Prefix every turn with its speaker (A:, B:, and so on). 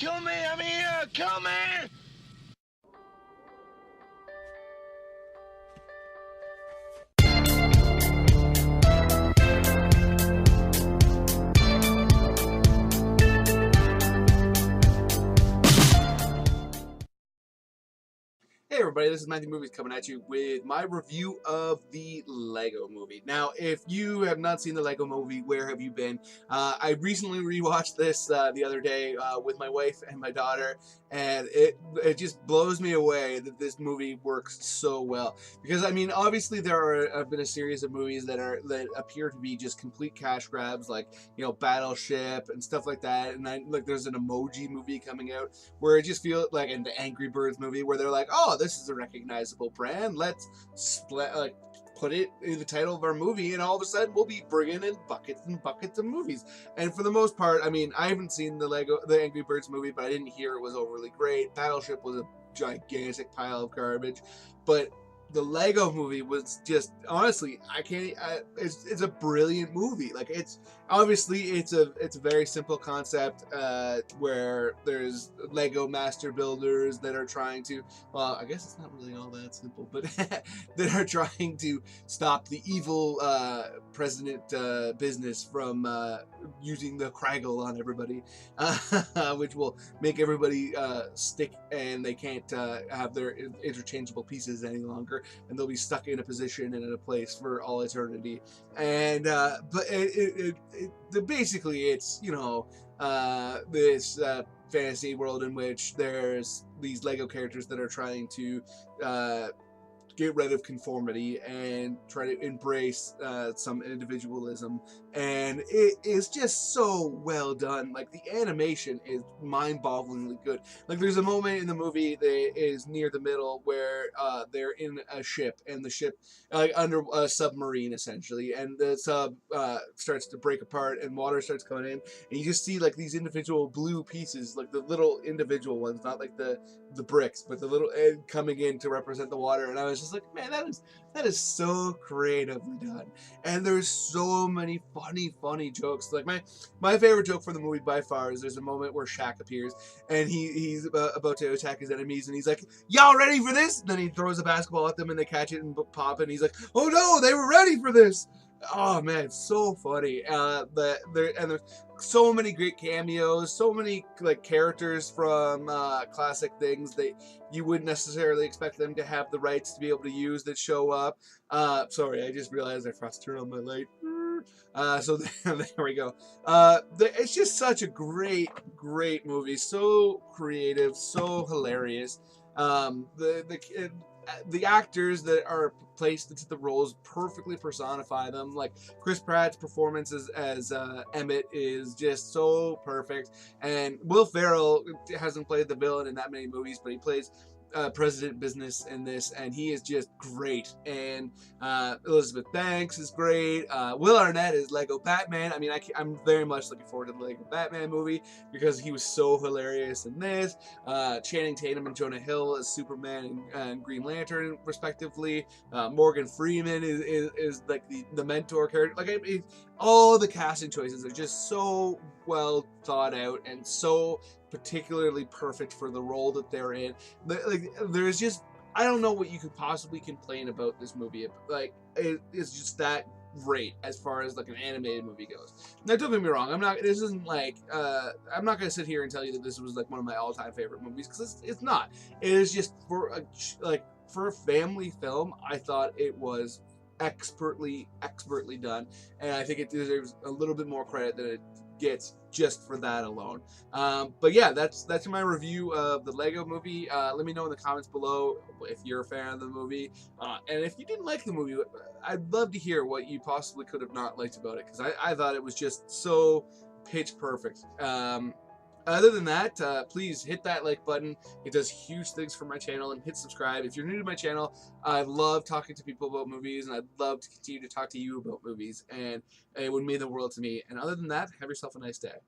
A: Kill me! I'm here! Kill me!
B: Hey everybody, this is Matthew Movies coming at you with my review of the Lego Movie. Now, if you have not seen the Lego Movie, where have you been? I recently rewatched this the other day with my wife and my daughter, and it just blows me away that this movie works so well. Because I mean, obviously have been a series of movies that appear to be just complete cash grabs, like Battleship and stuff like that. And like there's an Emoji movie coming out where it just feels like an Angry Birds movie where they're like, oh, this is a recognizable brand. Let's put it in the title of our movie, and all of a sudden we'll be bringing in buckets and buckets of movies. And for the most part, I mean, I haven't seen the Angry Birds movie, but I didn't hear it was overly great. Battleship was a gigantic pile of garbage, but the Lego Movie was just, honestly, it's a brilliant movie. Like, it's a very simple concept where there's Lego master builders that are trying to, well, I guess it's not really all that simple, but that are trying to stop the evil president business from using the Kraggle on everybody, which will make everybody stick, and they can't have their interchangeable pieces any longer, and they'll be stuck in a position and in a place for all eternity. And but basically it's this fantasy world in which there's these Lego characters that are trying to get rid of conformity and try to embrace some individualism, and it is just so well done. Like, the animation is mind-bogglingly good. Like, there's a moment in the movie that is near the middle where they're in a ship, and the ship, like, under a submarine essentially, and the sub starts to break apart and water starts coming in, and you just see like these individual blue pieces, like the little individual ones, not like the bricks, but the little coming in to represent the water. And I was just like, man, that is so creatively done. And there's so many funny jokes. Like, my favorite joke from the movie by far is there's a moment where Shaq appears, and he's about to attack his enemies, and he's like, y'all ready for this? And then he throws a basketball at them, and they catch it and pop, and he's like, oh no, they were ready for this. Oh man, it's so funny. There's so many great cameos, so many like characters from classic things that you wouldn't necessarily expect them to have the rights to be able to use that show up. Sorry, I just realized I forgot to turn on my light. So there we go. It's just such a great movie. So creative, so hilarious. The actors that are placed into the roles perfectly personify them. Like, Chris Pratt's performance as Emmett is just so perfect, and Will Ferrell hasn't played the villain in that many movies, but he plays President Business in this, and he is just great. And Elizabeth Banks is great. Will Arnett is Lego Batman. I mean, I'm very much looking forward to the Lego Batman movie because he was so hilarious in this. Channing Tatum and Jonah Hill as Superman and Green Lantern, respectively. Morgan Freeman is like the mentor character. Like, I mean, all the casting choices are just so well thought out and so particularly perfect for the role that they're in. Like, there's just, I don't know what you could possibly complain about this movie. Like, it's just that great as far as like an animated movie goes. Now, don't get me wrong, I'm not gonna sit here and tell you that this was like one of my all-time favorite movies, because it's not. It is just for a family film, I thought it was expertly done, and I think it deserves a little bit more credit than it gets just for that alone. But yeah, that's my review of the Lego Movie. Let me know in the comments below if you're a fan of the movie, and if you didn't like the movie, I'd love to hear what you possibly could have not liked about it, because I thought it was just so pitch perfect. Other than that, please hit that like button. It does huge things for my channel, and hit subscribe. If you're new to my channel, I love talking to people about movies, and I'd love to continue to talk to you about movies, and it would mean the world to me. And other than that, have yourself a nice day.